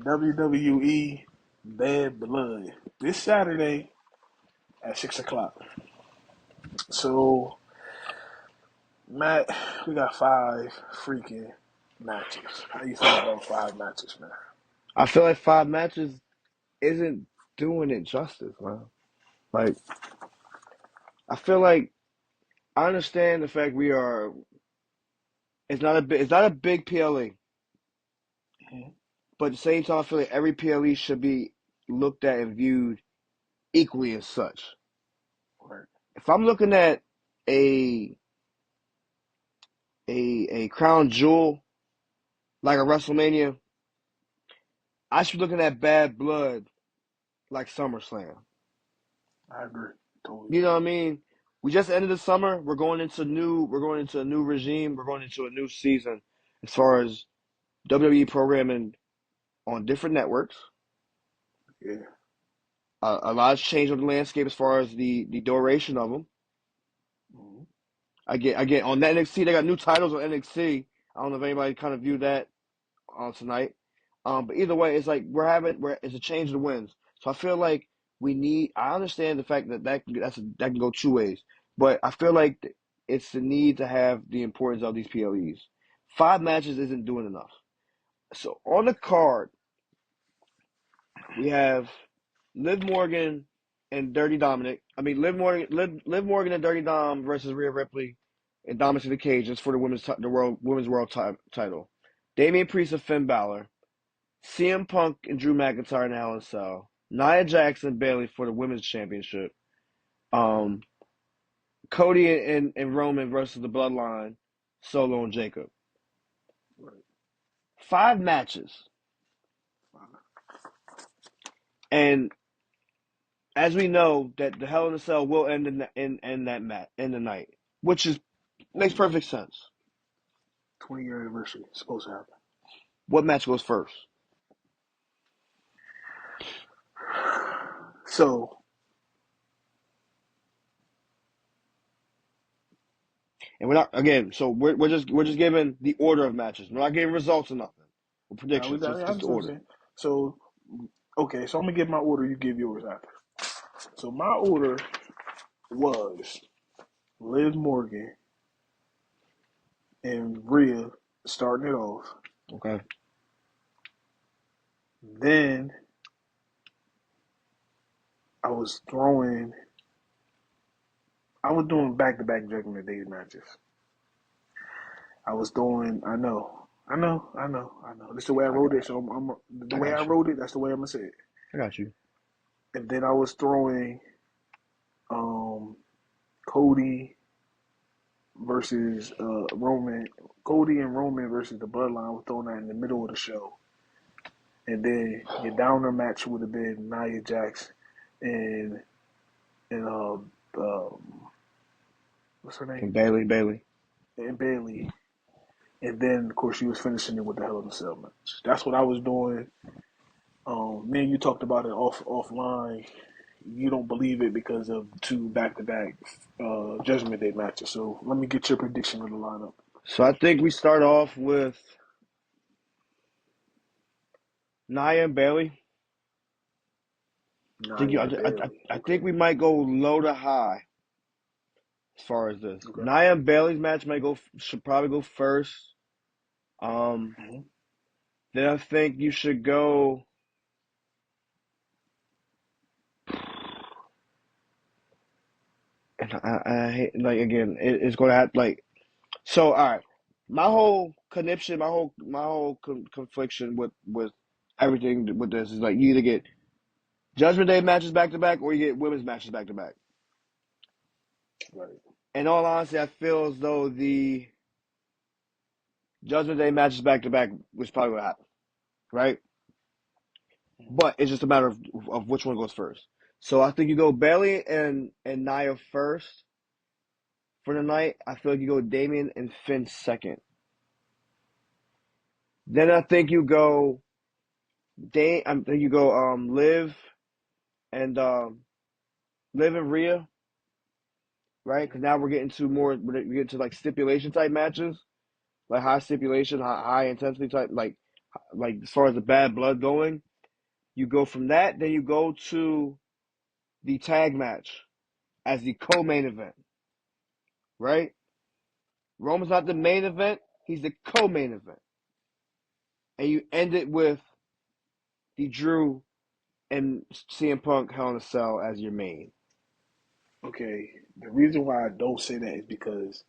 WWE Bad Blood this Saturday at 6 o'clock. So, Matt, we got 5 freaking matches. How you feel about 5 matches, man? I feel like 5 matches isn't doing it justice, man. Like, I feel like I understand the fact we are. It's not a big PLE, Mhm. but at the same time, I feel like every PLE should be looked at and viewed equally as such. Right. If I'm looking at a a crown jewel like a WrestleMania, I should be looking at Bad Blood like SummerSlam. I agree. Totally You know agree. what I mean? We just ended the summer. We're going into a new regime. We're going into a new season as far as WWE programming on different networks. Yeah. A lot has changed on the landscape as far as the duration of them. Mhm. I get on that NXT. They got new titles on NXT. I don't know if anybody kind of viewed that on tonight. But either way, it's like it's a change of the winds. So I feel like we need. I understand the fact that can go 2 ways, but I feel like it's the need to have the importance of these PLEs. 5 matches isn't doing enough. So on the card, we have Liv Morgan and Dirty Dominic. I mean, Liv Morgan and Dirty Dom versus Rhea Ripley and Dominic in the Cage just for the women's world title. Damian Priest and Finn Balor. CM Punk and Drew McIntyre and Hell in a Cell. Nia Jax and Bayley for the women's championship. Um, Cody and Roman versus the Bloodline. Solo and Jacob. Right. 5 matches, and as we know, that the Hell in a Cell will end in that in the night, which is makes perfect sense. 20-year anniversary. It's supposed to happen. What match goes first? So, And we're not again. So we're just giving the order of matches. We're not giving results or nothing. Or now we predictions. got, Just I just the understand what I'm order. saying. So, okay, so I'm going to give my order, you give yours after. So, my order was Liv Morgan and Rhea starting it off. Okay. Then I was throwing, I was doing back to back Judgment Day matches. I was doing, I know. This is the way I I wrote got it, so the I way I got you. wrote it, that's the way I'm going to say it. I got you. And then I was throwing um, Cody versus Roman, Cody and Roman versus the Bloodline. I was throwing that in the middle of the show. And then your downer match would have been Nia Jax and and what's her name? And Bayley. And Bailey. And then of course she was finishing it with the Hell in a Cell match. That's what I was doing. Me and you talked about it offline. You don't believe it because of 2 back-to-back Judgment Day matches. So let me get your prediction of the lineup. So I think we start off with Nia and Bailey. I think Nia you, and Bailey. I Okay. think we might go low to high as far as this. Okay. Nia and Bailey's match should probably go first. Um, Mm-hmm. then I think you should go. And I hate like again. It's going to have like so. All right, my whole conniption, my whole confliction with everything with this is like you either get Judgment Day matches back to back or you get women's matches back to back. Right. In all honesty, I feel as though the Judgment Day matches back to back was probably what happened, right? Mm-hmm. But it's just a matter of which one goes first. So I think you go Bailey and Nia first for the night. I feel like you go Damien and Finn second. Then I think you go I think you go and Liv and Rhea, right? Because now we're getting to like stipulation type matches, like high stipulation, high intensity type, like like as far as the Bad Blood going, you go from that, then you go to the tag match as the co-main event, right? Roman's not the main event; he's the co-main event, and you end it with the Drew and CM Punk Hell in a Cell as your main. Okay, the reason why I don't say that is because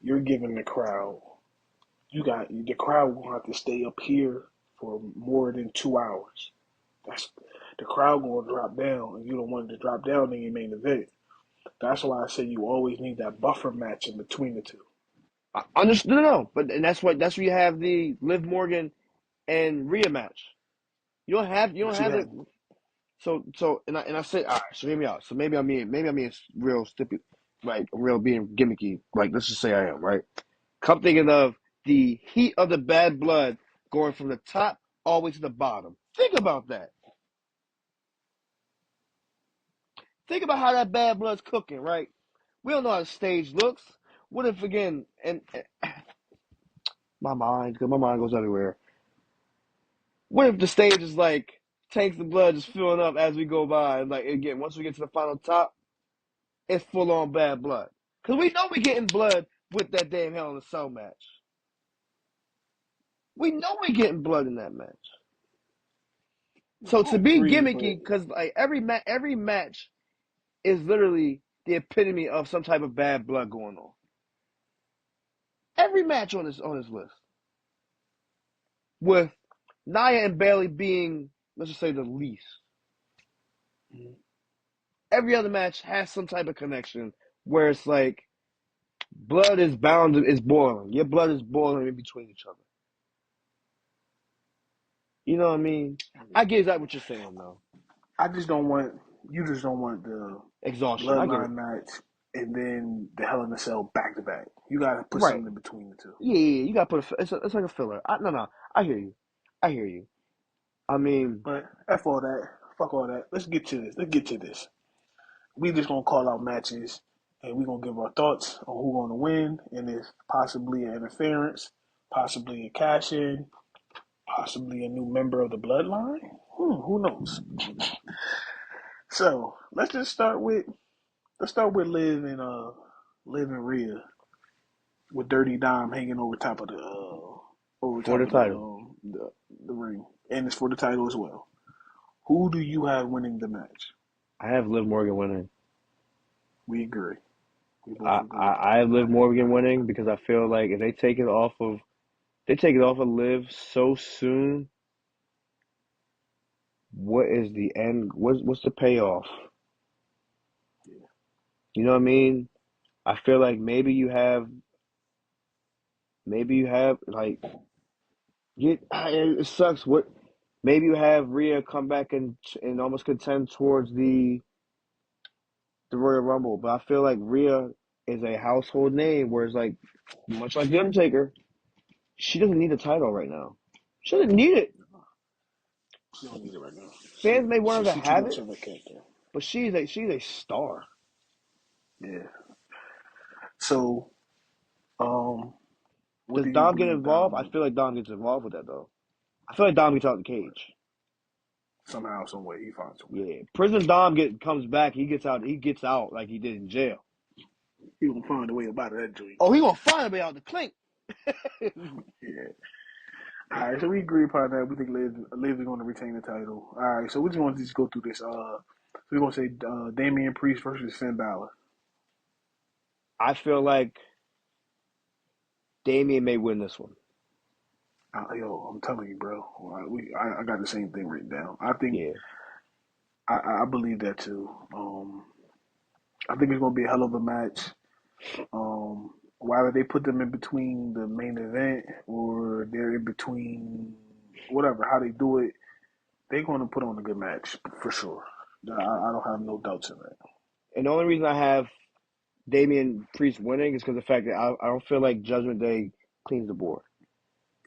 you're giving the crowd. The crowd will have to stay up here for more than 2 hours. That's the crowd gonna drop down, and you don't want it to drop down in your main event. That's why I say you always need that buffer match in between the two. I understand, no, but and that's where you have the Liv Morgan and Rhea match. You don't But you have have the and I said, all right, so hear me out. So maybe I'm being real stupid, like real being gimmicky. Like let's just say I am, right? Come thinking of the heat of the Bad Blood going from the top all the way to the bottom. Think about that. Think about how that Bad Blood's cooking, right? We don't know how the stage looks. What if again, and because my mind goes everywhere. What if the stage is like tanks of blood just filling up as we go by, and like again, once we get to the final top, it's full on Bad Blood. Because we know we're getting blood with that damn Hell in a Cell match. We know we're getting blood in that match. So I to be agree, but gimmicky, because like every match is literally the epitome of some type of bad blood going on. Every match on this list, with Nia and Bailey being, let's just say, the least. Every other match has some type of connection where it's like blood is boiling. Your blood is boiling in between each other. You know what I mean? I get exactly what you're saying, though. I just don't want you just don't want the Exhaustion. I get it. bloodline match and then the Hell in a Cell back to back. You gotta put Right. something in between the two. Yeah. You gotta it's like a filler. No. I hear you. I hear you. I mean, But F all that. Fuck all that. Let's get to this. Let's get to this. We just gonna call out matches and we gonna give our thoughts on who's gonna win and if possibly an interference, possibly a cash in, possibly a new member of the bloodline. Who knows? So let's start with Liv and Rhea with Dirty Dom hanging over for top the of title, the ring, and it's for the title as well. Who do you have winning the match? I have Liv Morgan winning. We agree. We both agree. I have Liv Morgan winning because I feel like if they take it off of Liv so soon, what is the end? What's the payoff? Yeah. You know what I mean? I feel like maybe you have like it sucks. What maybe you have Rhea come back and almost contend towards the Royal Rumble, but I feel like Rhea is a household name, whereas like much like the Undertaker, she doesn't need a title right now. She doesn't need it. She don't need it right now. Fans may want her to She too have much it, of a character. but she's a star. Yeah. So, um, what Does do you Dom get believe involved? Dom I will feel like Dom gets involved with that though. I feel like Dom gets out the cage. somehow, some way he finds a way. Yeah, prison Dom comes back. He gets out. He gets out like he did in jail. He gonna find a way about that joint. Oh, he gonna find a way out the clink. Yeah. All right, so we agree upon that. We think Liv is going to retain the title. All right, so we just want to just go through this. So we're going to say Damian Priest versus Finn Balor. I feel like Damian may win this one. Yo, I'm telling you, bro. I got the same thing written down. I think Yeah, I believe that too. I think it's going to be a hell of a match. Whether they put them in between the main event or they're in between whatever, how they do it, they're going to put on a good match for sure. I don't have no doubts in that. and the only reason I have Damian Priest winning is because of the fact that I don't feel like Judgment Day cleans the board.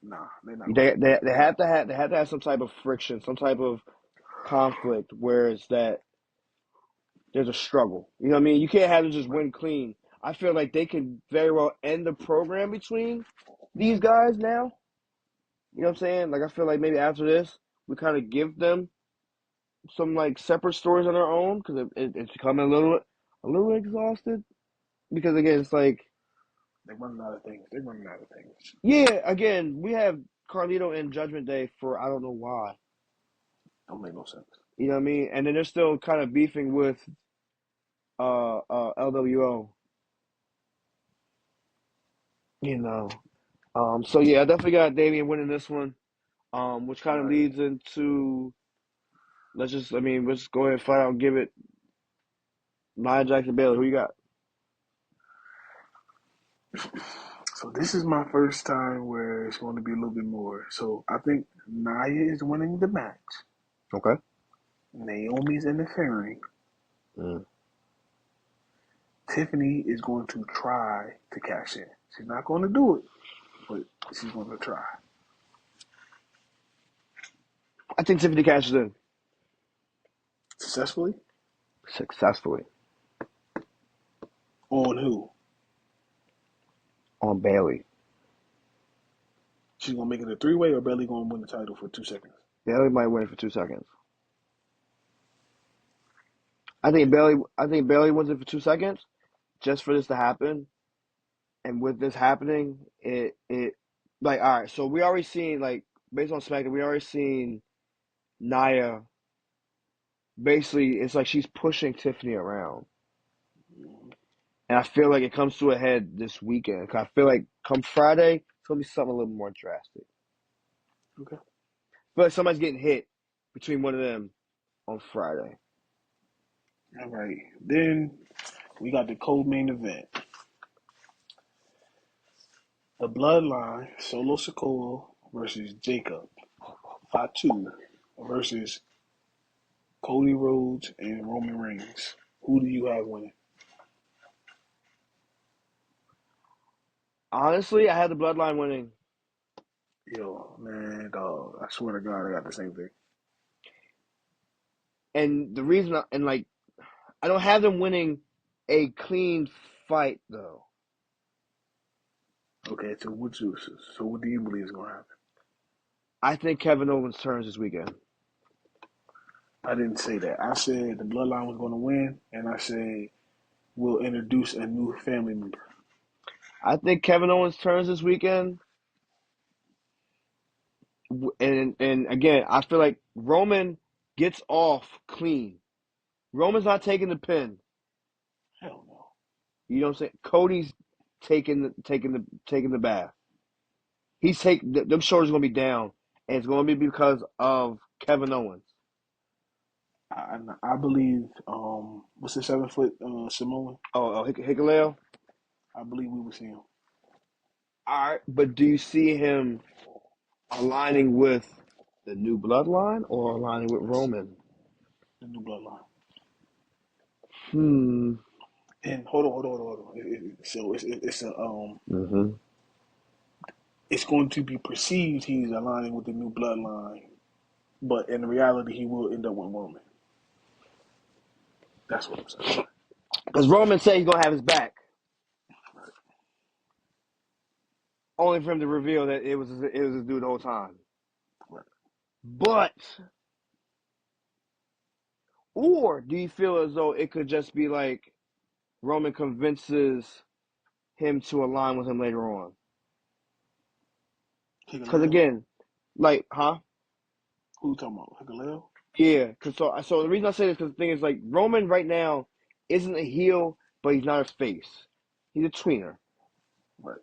Nah, they're not going to They, do they that. they have to have some type of friction, some type of conflict, where it's that there's a struggle. You know what I mean? You can't have them just Right. win clean. I feel like they can very well end the program between these guys now, You know what I'm saying? Like I feel like maybe after this, we kind of give them some like separate stories on their own because it's becoming a little exhausted. Because again, it's like They're running out of things. They're running out of things. yeah, again, we have Carlito and Judgment Day for I don't know why. Don't make no sense. You know what I mean? And then they're still kind of beefing with LWO. You know. So yeah, I definitely got Damian winning this one. Which All kind of right. leads into let's go ahead and flat out and give it Nia Jackson Bailey. Who you got? So this is my first time where it's going to be a little bit more. So I think Nia is winning the match. Okay. Naomi's interfering. Mm. Tiffany is going to try to cash in. She's not going to do it, but she's going to try. I think Tiffany cashes in Successfully? successfully On who? on Bailey. She's going to make it a three-way or Bailey going to win the title for 2 seconds? Bailey might win for 2 seconds. I think Bailey wins it for 2 seconds just for this to happen. And with this happening, it like all right. So we already seen like based on SmackDown, we already seen Nia. Basically, it's like she's pushing Tiffany around, and I feel like it comes to a head this weekend. 'Cause I feel like come Friday, it's gonna be something a little more drastic. Okay. I feel like somebody's getting hit between one of them on Friday. All right. Then we got the co-main event. The Bloodline, Solo Sikoa versus Jacob. Fatu versus Cody Rhodes and Roman Reigns. Who do you have winning? Honestly, I had the Bloodline winning, Yo, man, dog. I swear to God, I got the same thing. and the reason and like I don't have them winning a clean fight though. Okay, so what do you believe is gonna happen? I think Kevin Owens turns this weekend. I didn't say that. I said the Bloodline was gonna win, and I said we'll introduce a new family member. I think Kevin Owens turns this weekend, and again, I feel like Roman gets off clean. Roman's not taking the pin. Hell no. You know what I'm saying? Cody's taking the bath. He's taking them shoulders gonna be down, and it's gonna be because of Kevin Owens. I believe what's the 7 foot Samoan? Hikuleo. I believe we will see him. All right, but do you see him aligning with the new bloodline or aligning with Roman? The new Bloodline. Hmm. And hold on. So Mm-hmm. it's going to be perceived he's aligning with the new Bloodline, but in reality he will end up with Roman. That's what I'm saying. Because Roman said he's gonna have his back, only for him to reveal that it was his dude the whole time. Right. But or do you feel as though it could just be like Roman convinces him to align with him later on? Because Hikuleo? again, like, huh? Who you talking about? Hikuleo? Yeah. Because so the reason I say this because the thing is like Roman right now isn't a heel, but he's not a face. He's a tweener. Right.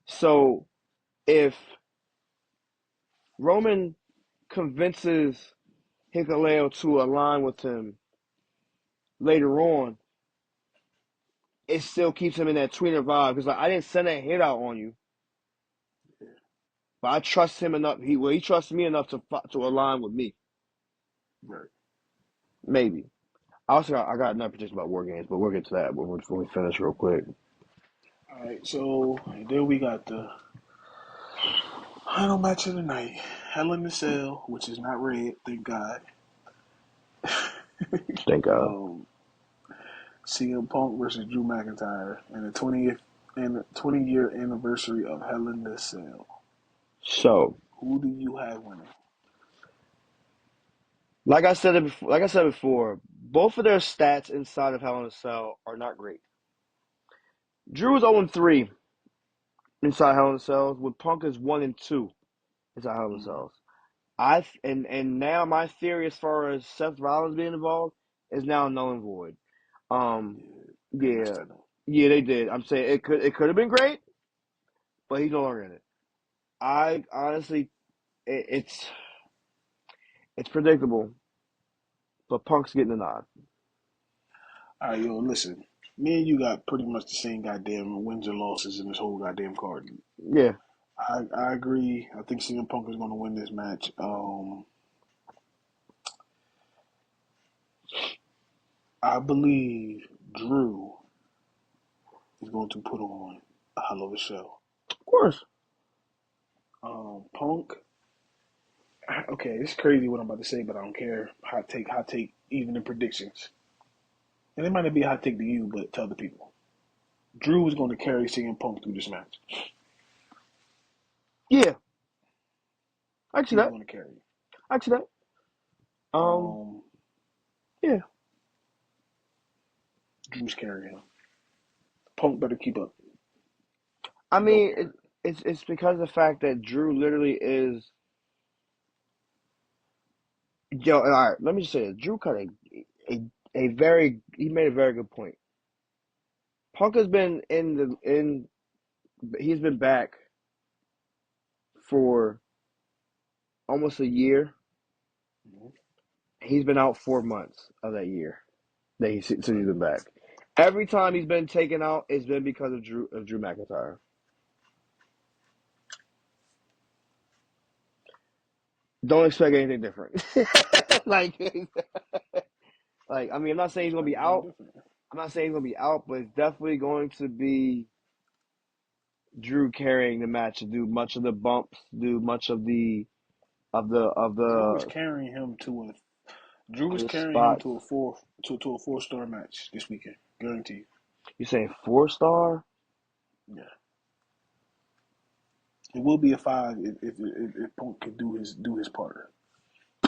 So if Roman convinces Hikuleo to align with him later on, it still keeps him in that tweener vibe. Because like I didn't send that hit out on you, Yeah. but I trust him enough. He trusts me enough to align with me. Right. Maybe. I got another prediction about war games, but we'll get to that when we finish real quick. All right. So then we got the final match of the night. Hell in the Cell, which is not red, thank God. Thank God. um, CM Punk versus Drew McIntyre, and the 20th and 20-year anniversary of Hell in the Cell. So Who do you have winning? Like I said before, both of their stats inside of Hell in a Cell are not great. Drew is 0-3 inside Hell in a Cells, with Punk is 1-2 inside Hell in a Mm-hmm. Cells. And now my theory as far as Seth Rollins being involved is now null and void. Um, Yeah, they messed yeah, that up. yeah, they did. I'm saying it could have been great, but he's no longer in it. I honestly, it's predictable, but Punk's getting the nod. All right, yo, listen. Me and you got pretty much the same goddamn wins and losses in this whole goddamn card. Yeah, I agree. I think CM Punk is going to win this match. I believe Drew is going to put on a hell of a show. of course. Punk. Okay, it's crazy what I'm about to say, but I don't care. Hot take, even in predictions. And it might not be a hot take to you, but to other people. Drew is going to carry CM Punk through this match. Yeah, I see He's that. going to carry it. I see that. Um, Um, yeah. Drew's carrying him. Punk better keep up. I He gonna mean, carry it. it's because of the fact that Drew literally is. Yo, all right. Let me just say this. Drew cut a very he made a very good point. Punk has been in he's been back for almost a year. Mm-hmm. He's been out 4 months of that year that since he's been back. Every time he's been taken out, it's been because of Drew McIntyre. Don't expect anything different. like I mean, I'm not saying he's gonna Expect be nothing out. different. I'm not saying he's gonna be out, but it's definitely going to be Drew carrying the match to do much of the bumps, do much of Drew is carrying him to a Drew is the carrying him spots. to a to a 4-star match this weekend, guaranteed. You saying 4 star? Yeah, it will be a 5 if Punk can do his part.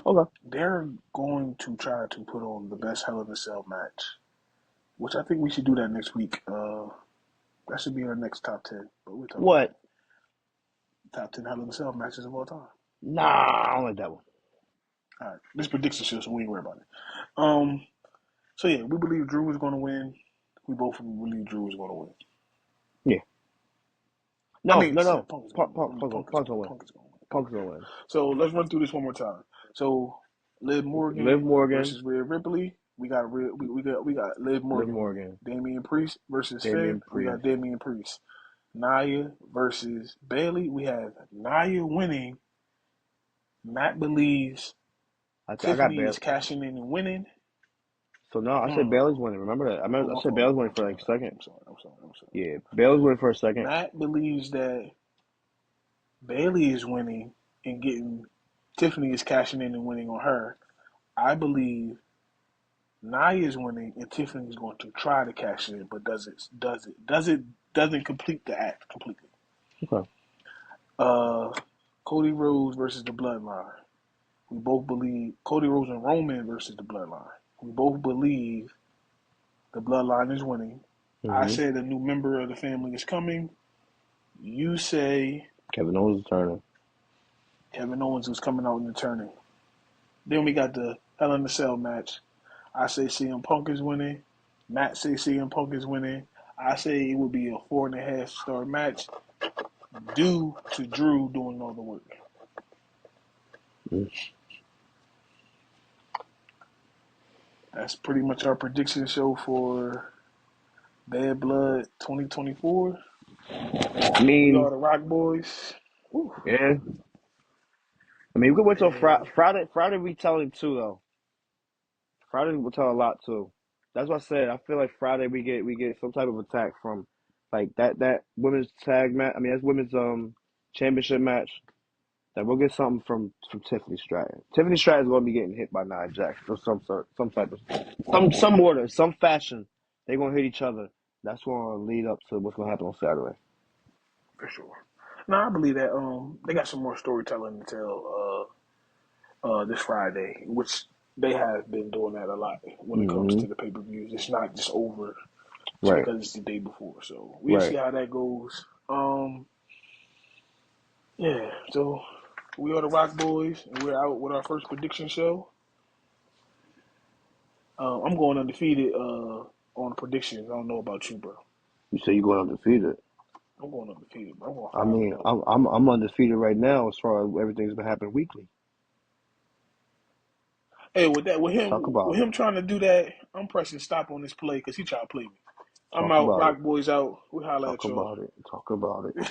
Okay. They're going to try to put on the best Hell in a Cell match, which I think we should do that next week. That should be our next top 10, but we'll talk about What? it. Top 10 Hell in a Cell matches of all time. Nah, I don't like that one. All right, this prediction show, so we ain't worry about it. Um, so yeah, we believe Drew is going to win. We both believe Drew is going to win. Yeah. I No, mean, no, no. Punk is going Punk, to win. I punk, mean, punk, punk's gonna win. Punk is going to win. Punk Punk's is going gonna to win. win. So let's run through this one more time. So Liv Liv Morgan Morgan, versus Rhea Ripley. We got Liv Liv Morgan winning. Morgan, Damian Priest versus Finn. Damian We got Priest. Damian Priest. Nia versus Bailey. We have Nia winning. Matt believes I got Tiffany Bailey. is cashing in and winning. So no, I No, said no, no. Bailey's winning. Remember that? Oh, I my said fault. Bailey's winning I'm for sorry. like a second. I'm sorry. I'm sorry. I'm sorry. Yeah, Bailey's winning for a second. Matt believes that Bailey is winning and getting Tiffany is cashing in and winning on her. I believe Nia is winning and Tiffany is going to try to cash in, but doesn't complete the act completely. Okay. Uh, Cody Rhodes versus the Bloodline. We both believe Cody Rhodes and Roman versus the Bloodline. We both believe the Bloodline is winning. I Mm-hmm. said a new member of the family is coming. You say Kevin Owens is turning. Kevin Owens is coming out and returning. Then we got the Hell in a Cell match. I say CM Punk is winning. Matt say CM Punk is winning. I say it will be a 4.5-star match due to Drew doing all the work. Mm. That's pretty much our prediction show for Bad Blood 2024. I We are mean, the Rock Boys. Whew. yeah. I mean, we could wait till And Friday. Friday we telling too though. Friday will tell a lot too. That's what I said. I feel like Friday we get some type of attack from like that women's tag match. I mean, that's women's championship match. That we'll get something from Tiffany Stratton. Tiffany Stratton is going to be getting hit by Nia Jax or some type of some order, some fashion. They're going to hit each other. That's going to lead up to what's going to happen on Saturday. for sure. No, I believe that they got some more storytelling to tell this Friday, which they have been doing that a lot when it comes Hmm. to the pay per views. It's not just over just Right, because it's the day before. So we'll see right. how that goes. Yeah. So we are the Rock Boys, and we're out with our first prediction show. I'm going undefeated on predictions. I don't know about you, bro. You say you're going undefeated. I'm going undefeated, bro. I'm going I five and mean, zero. I'm undefeated right now as far as everything's been happening weekly. Hey, with that, Talk with about it. him trying to do that, I'm pressing stop on this play because he trying to play me. I'm Talk out. about it. Rock Boys out. We holla Talk at y'all. about it. Talk about it.